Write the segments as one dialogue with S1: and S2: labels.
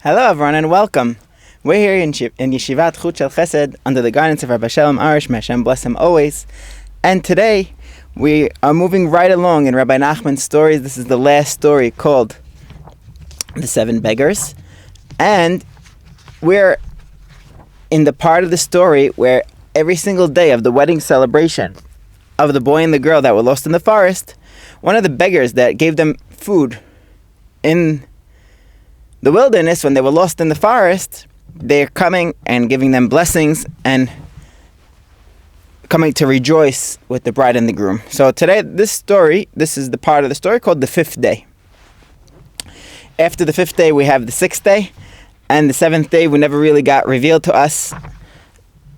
S1: Hello everyone and welcome. We're here in Yeshivat Chut Shel Chesed under the guidance of Rabbi Shalom Arush, may Hashem bless him always. And today we are moving right along in Rabbi Nachman's stories. This is the last story called The 7 Beggars. And we're in the part of the story where every single day of the wedding celebration of the boy and the girl that were lost in the forest, one of the beggars that gave them food in the wilderness when they were lost in the forest, they're coming and giving them blessings and coming to rejoice with the bride and the groom. So today, this is the part of the story called the 5th day. After the 5th day, we have the 6th day, and the 7th day we never really got revealed to us.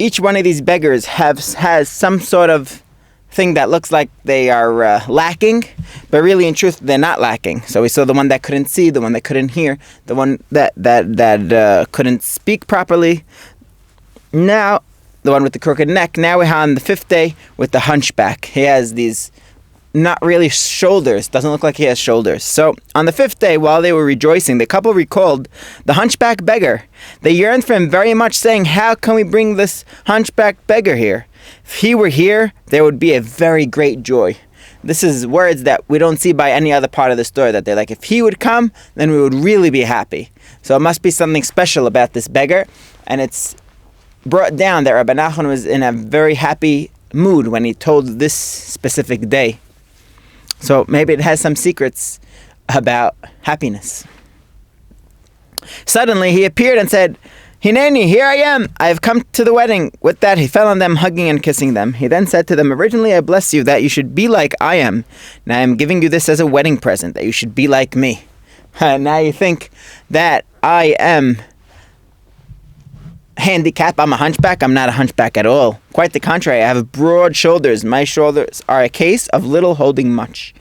S1: Each one of these beggars has some sort of thing that looks like they are lacking, but really in truth they're not lacking. So we saw the one that couldn't see, the one that couldn't hear, the one that couldn't speak properly. Now the one with the crooked neck. Now we're on the 5th day with the hunchback. He has these not really shoulders, doesn't look like he has shoulders. So on the 5th day, while they were rejoicing, the couple recalled the hunchback beggar. They yearned for him very much, saying, how can we bring this hunchback beggar here? If he were here, there would be a very great joy. This is words that we don't see by any other part of the story, that they're like, if he would come, then we would really be happy. So it must be something special about this beggar. And it's brought down that Rabbi Nachman was in a very happy mood when he told this specific day. So maybe it has some secrets about happiness. Suddenly he appeared and said, Hineni, here I am. I have come to the wedding. With that, he fell on them, hugging and kissing them. He then said to them, originally I bless you that you should be like I am. Now I am giving you this as a wedding present, that you should be like me. Now you think that I am handicapped. I'm a hunchback. I'm not a hunchback at all. Quite the contrary. I have broad shoulders. My shoulders are a case of little holding much.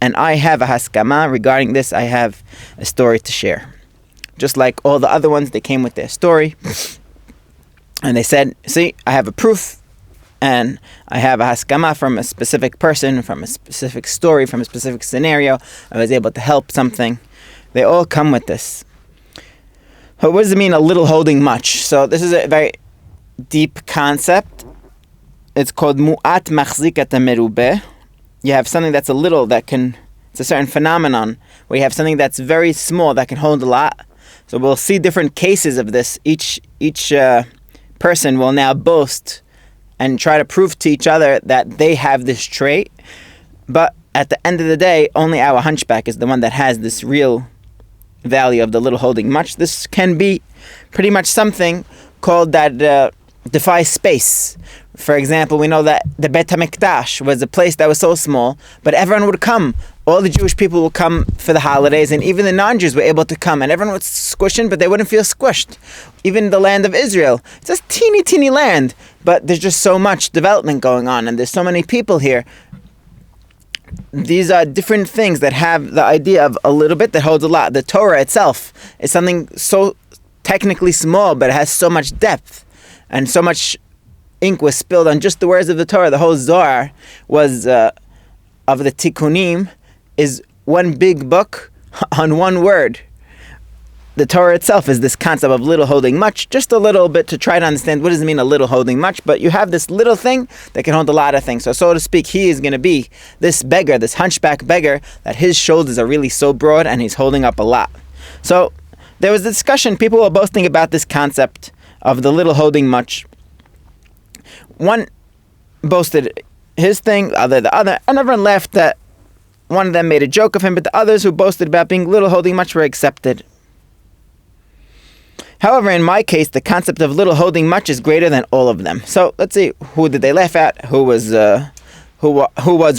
S1: And I have a haskama. Regarding this, I have a story to share. Just like all the other ones, they came with their story. And they said, see, I have a proof. And I have a haskama from a specific person, from a specific story, from a specific scenario. I was able to help something. They all come with this. What does it mean, a little holding much? So this is a very deep concept. It's called mu'at machzikat merubeh. You have something that's a little that can, it's a certain phenomenon where you have something that's very small that can hold a lot. So we'll see different cases of this. Each person will now boast and try to prove to each other that they have this trait. But at the end of the day, only our hunchback is the one that has this real value of the little holding much. This can be pretty much something called that defies space. For example, we know that the Beit HaMikdash was a place that was so small, but everyone would come. All the Jewish people would come for the holidays, and even the non-Jews were able to come, and everyone was squishing, but they wouldn't feel squished. Even the land of Israel, it's just teeny land, but there's just so much development going on, and there's so many people here. These are different things that have the idea of a little bit that holds a lot. The Torah itself is something so technically small, but it has so much depth, and so much ink was spilled on just the words of the Torah. The whole Zohar was of the Tikkunim is one big book on one word. The Torah itself is this concept of little holding much, just a little bit to try to understand what does it mean a little holding much, but you have this little thing that can hold a lot of things. So to speak, he is going to be this beggar, this hunchback beggar, that his shoulders are really so broad and he's holding up a lot. So there was a discussion, people were boasting about this concept of the little holding much. One boasted his thing, the other, and everyone laughed that one of them made a joke of him, but the others who boasted about being little holding much were accepted. However, in my case, the concept of little holding much is greater than all of them. So let's see, who did they laugh at? Who was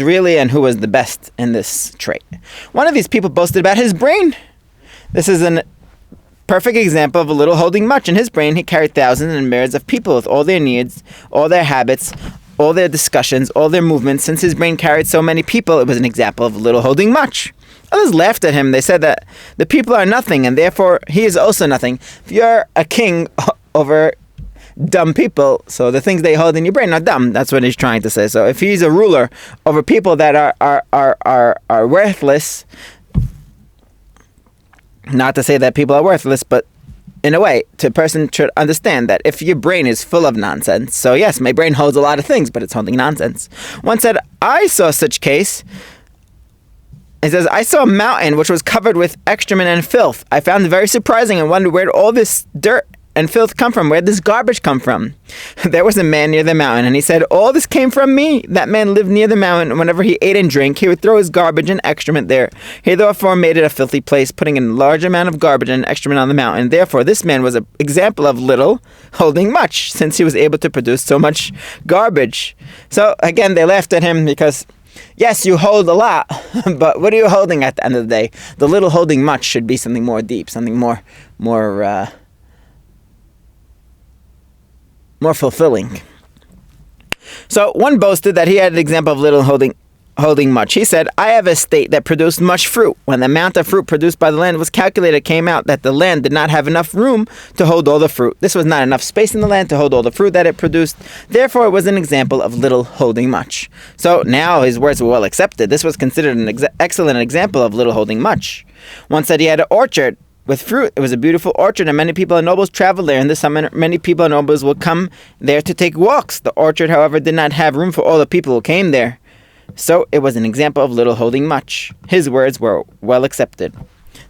S1: really and who was the best in this trait? One of these people boasted about his brain. This is a perfect example of a little holding much. In his brain, he carried thousands and myriads of people with all their needs, all their habits, all their discussions, all their movements. Since his brain carried so many people, it was an example of a little holding much. Others laughed at him. They said that the people are nothing, and therefore he is also nothing. If you're a king over dumb people, so the things they hold in your brain are dumb. That's what he's trying to say. So if he's a ruler over people that are worthless, Not to say that people are worthless, but in a way, a person should understand that if your brain is full of nonsense, so yes, my brain holds a lot of things, but it's holding nonsense. One said, I saw such case. He says, I saw a mountain which was covered with excrement and filth. I found it very surprising and wondered where all this dirt and filth come from? Where did this garbage come from? There was a man near the mountain, and he said, all this came from me. That man lived near the mountain, and whenever he ate and drank, he would throw his garbage and excrement there. He therefore made it a filthy place, putting in a large amount of garbage and excrement on the mountain. Therefore, this man was an example of little holding much, since he was able to produce so much garbage. So, again, they laughed at him because, yes, you hold a lot, but what are you holding at the end of the day? The little holding much should be something more deep, something more fulfilling. So one boasted that he had an example of little holding much. He said, I have a state that produced much fruit. When the amount of fruit produced by the land was calculated, it came out that the land did not have enough room to hold all the fruit. This was not enough space in the land to hold all the fruit that it produced. Therefore, it was an example of little holding much. So now his words were well accepted. This was considered an excellent example of little holding much. One said he had an orchard with fruit. It was a beautiful orchard, and many people and nobles traveled there. In the summer, many people and nobles would come there to take walks. The orchard, however, did not have room for all the people who came there. So it was an example of little holding much. His words were well accepted.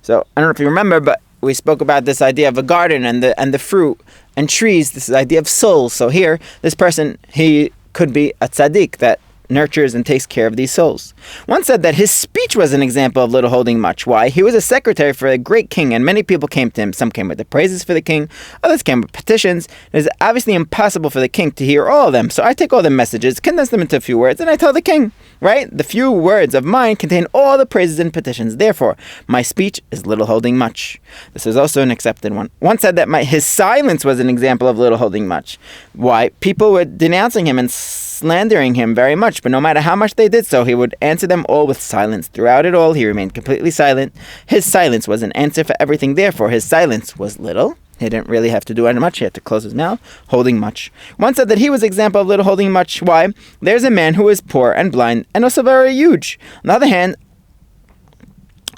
S1: So I don't know if you remember, but we spoke about this idea of a garden and the fruit and trees. This is the idea of souls. So here, this person, he could be a tzaddik that nurtures and takes care of these souls. One said that his speech was an example of little holding much. Why? He was a secretary for a great king, and many people came to him. Some came with the praises for the king, others came with petitions. It is obviously impossible for the king to hear all of them, so I take all the messages, condense them into a few words, and I tell the king, right? The few words of mine contain all the praises and petitions. Therefore, my speech is little holding much. This is also an accepted one. One said that his silence was an example of little holding much. Why? People were denouncing him and slandering him very much, but no matter how much they did so, he would answer them all with silence. Throughout it all, he remained completely silent. His silence was an answer for everything. Therefore, his silence was little. He didn't really have to do any much. He had to close his mouth, holding much. One said that he was an example of little holding much. Why? There's a man who is poor and blind and also very huge. On the other hand,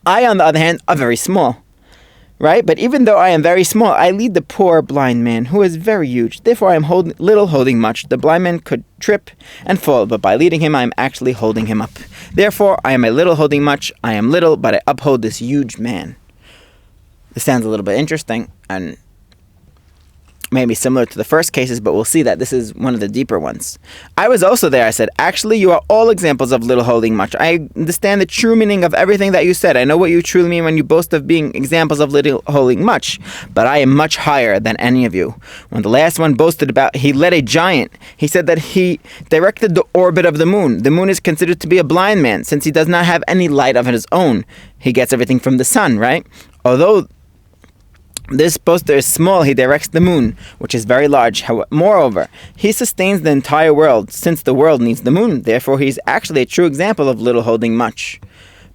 S1: I, on the other hand, are very small. Right? But even though I am very small, I lead the poor blind man who is very huge. Therefore, I am little holding much. The blind man could trip and fall, but by leading him, I am actually holding him up. Therefore, I am a little holding much. I am little, but I uphold this huge man. This sounds a little bit interesting and maybe similar to the first cases, but we'll see that this is one of the deeper ones. I was also there. I said, actually, you are all examples of little holding much. I understand the true meaning of everything that you said. I know what you truly mean when you boast of being examples of little holding much, but I am much higher than any of you. When the last one boasted about he led a giant, he said that he directed the orbit of the moon. The moon is considered to be a blind man since he does not have any light of his own. He gets everything from the sun, right? Although this boaster is small, he directs the moon, which is very large. Moreover, he sustains the entire world, since the world needs the moon. Therefore, he is actually a true example of little holding much.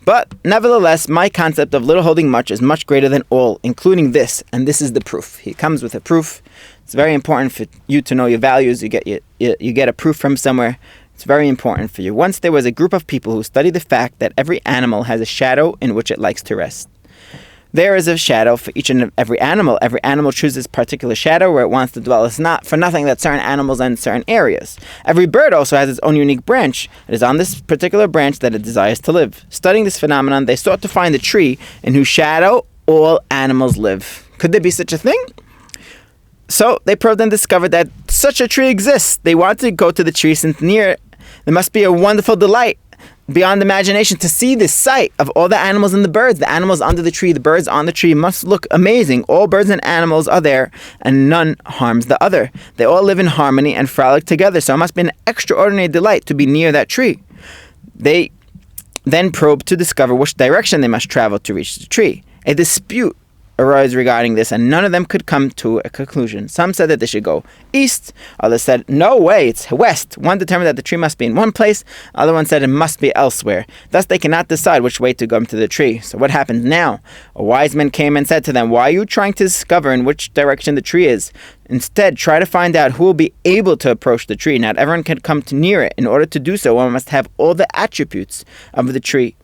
S1: But, nevertheless, my concept of little holding much is much greater than all, including this, and this is the proof. He comes with a proof. It's very important for you to know your values. You get a proof from somewhere. It's very important for you. Once there was a group of people who studied the fact that every animal has a shadow in which it likes to rest. There is a shadow for each and every animal. Every animal chooses a particular shadow where it wants to dwell. It's not for nothing that certain animals are in certain areas. Every bird also has its own unique branch. It is on this particular branch that it desires to live. Studying this phenomenon, they sought to find the tree in whose shadow all animals live. Could there be such a thing? So they probed and discovered that such a tree exists. They wanted to go to the tree since near it there must be a wonderful delight beyond imagination to see this sight of all the animals and the birds. The animals under the tree, the birds on the tree must look amazing. All birds and animals are there, and none harms the other. They all live in harmony and frolic together, so it must be an extraordinary delight to be near that tree. They then probed to discover which direction they must travel to reach the tree. A dispute arose regarding this, and none of them could come to a conclusion. Some said that they should go east, others said, no way, it's west. One determined that the tree must be in one place, other one said it must be elsewhere. Thus they cannot decide which way to go to the tree. So what happens now? A wise man came and said to them, why are you trying to discover in which direction the tree is? Instead, try to find out who will be able to approach the tree. Not everyone can come near it. In order to do so, one must have all the attributes of the tree.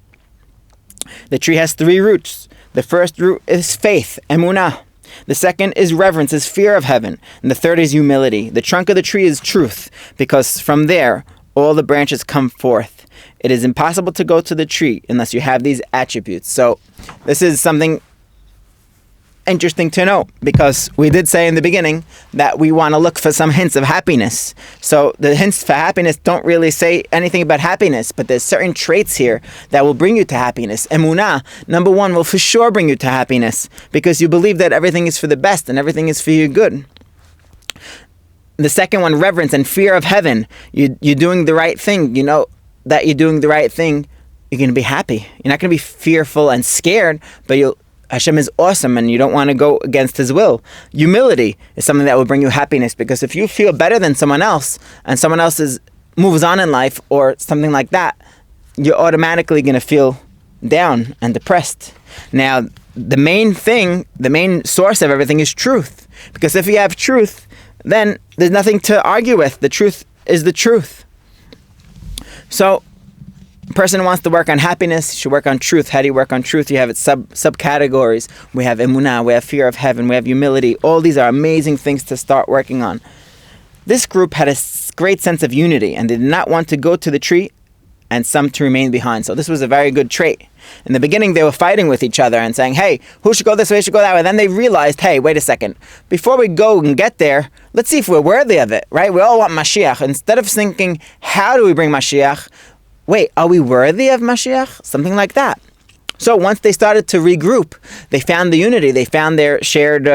S1: The tree has 3 roots. The first root is faith, emunah. The second is reverence, is fear of heaven. And the third is humility. The trunk of the tree is truth, because from there all the branches come forth. It is impossible to go to the tree unless you have these attributes. So this is something interesting to note, because we did say in the beginning that we want to look for some hints of happiness. So the hints for happiness don't really say anything about happiness, but there's certain traits here that will bring you to happiness. Emunah, number one, will for sure bring you to happiness, because you believe that everything is for the best and everything is for your good. The second one, reverence and fear of heaven. You're doing the right thing. You know that you're doing the right thing. You're going to be happy. You're not going to be fearful and scared, but Hashem is awesome and you don't want to go against His will. Humility is something that will bring you happiness, because if you feel better than someone else and someone else moves on in life or something like that, you're automatically going to feel down and depressed. Now, the main source of everything is truth, because if you have truth, then there's nothing to argue with. The truth is the truth. So, a person who wants to work on happiness should work on truth. How do you work on truth? You have it subcategories. We have emunah, we have fear of heaven, we have humility. All these are amazing things to start working on. This group had a great sense of unity, and they did not want to go to the tree, and some to remain behind. So this was a very good trait. In the beginning, they were fighting with each other and saying, hey, who should go this way, who should go that way? Then they realized, hey, wait a second. Before we go and get there, let's see if we're worthy of it, right? We all want Mashiach. Instead of thinking, how do we bring Mashiach? Wait, are we worthy of Mashiach? Something like that. So once they started to regroup, they found the unity. They found their shared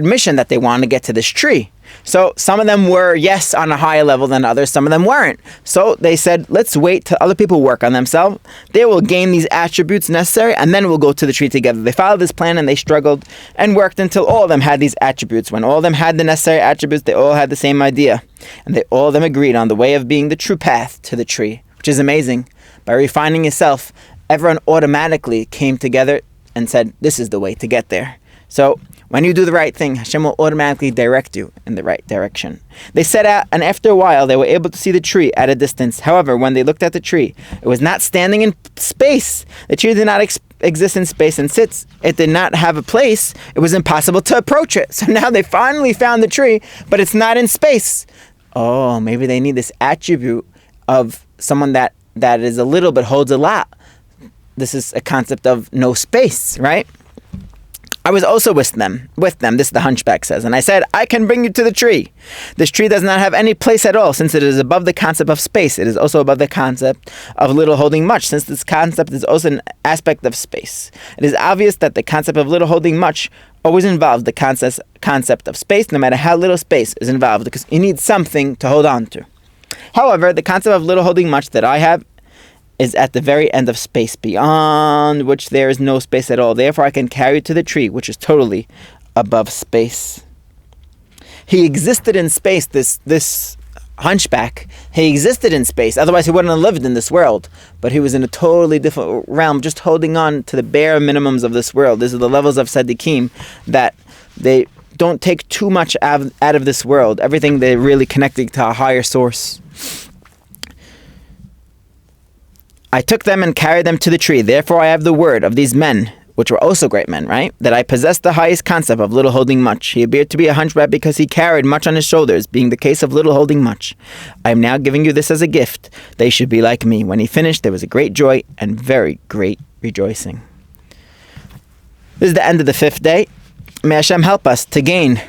S1: mission that they wanted to get to this tree. So some of them were, yes, on a higher level than others. Some of them weren't. So they said, let's wait till other people work on themselves. They will gain these attributes necessary, and then we'll go to the tree together. They followed this plan, and they struggled and worked until all of them had these attributes. When all of them had the necessary attributes, they all had the same idea. And all of them agreed on the way of being the true path to the tree, which is amazing. By refining yourself, everyone automatically came together and said, this is the way to get there. So when you do the right thing, Hashem will automatically direct you in the right direction. They set out, and after a while, they were able to see the tree at a distance. However, when they looked at the tree, it was not standing in space. The tree did not exist in space, and since it did not have a place, it was impossible to approach it. So now they finally found the tree, but it's not in space. Oh, maybe they need this attribute of someone that is a little but holds a lot. This is a concept of no space, right? I was also with them, this the hunchback says, and I said, I can bring you to the tree. This tree does not have any place at all, since it is above the concept of space. It is also above the concept of little holding much, since this concept is also an aspect of space. It is obvious that the concept of little holding much always involves the concept of space, no matter how little space is involved, because you need something to hold on to. However, the concept of little holding much that I have is at the very end of space, beyond which there is no space at all. Therefore, I can carry you to the tree, which is totally above space. He existed in space, this hunchback. He existed in space. Otherwise, he wouldn't have lived in this world. But he was in a totally different realm, just holding on to the bare minimums of this world. These are the levels of tzaddikim, that they don't take too much out of this world. Everything, they're really connecting to a higher source. I took them and carried them to the tree. Therefore I have the word of these men, which were also great men, right? That I possess the highest concept of little holding much. He appeared to be a hunchback because he carried much on his shoulders, being the case of little holding much. I am now giving you this as a gift. They should be like me. When he finished, there was a great joy and very great rejoicing. This is the end of the 5th day. May Hashem help us to gain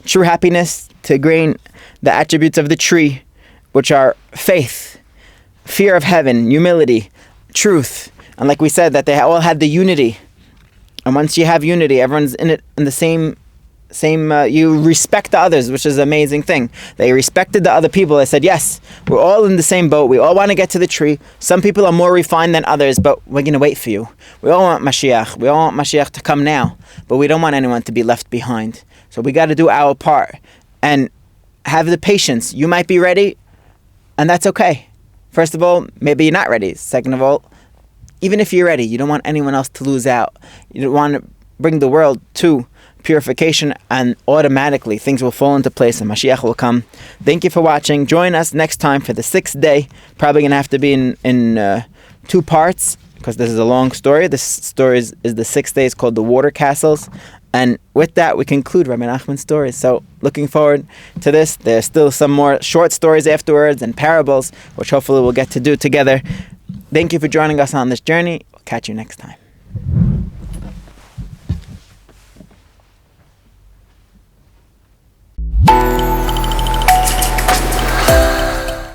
S1: true happiness, to gain the attributes of the tree, which are faith, fear of heaven, humility, truth. And like we said, that they all had the unity. And once you have unity, everyone's in the same, you respect the others, which is an amazing thing. They respected the other people. They said, yes, we're all in the same boat. We all want to get to the tree. Some people are more refined than others, but we're going to wait for you. We all want Mashiach. We all want Mashiach to come now, but we don't want anyone to be left behind. So we got to do our part and have the patience. You might be ready, and that's okay. First of all, maybe you're not ready. Second of all, even if you're ready, you don't want anyone else to lose out. You don't want to bring the world to purification, and automatically things will fall into place and Mashiach will come. Thank you for watching. Join us next time for the 6th day. Probably going to have to be in 2 parts, because this is a long story. This story is the 6 days called the Water Castles. And with that, we conclude Rabbi Nachman's stories. So looking forward to this. There's still some more short stories afterwards and parables, which hopefully we'll get to do together. Thank you for joining us on this journey. We'll catch you next time.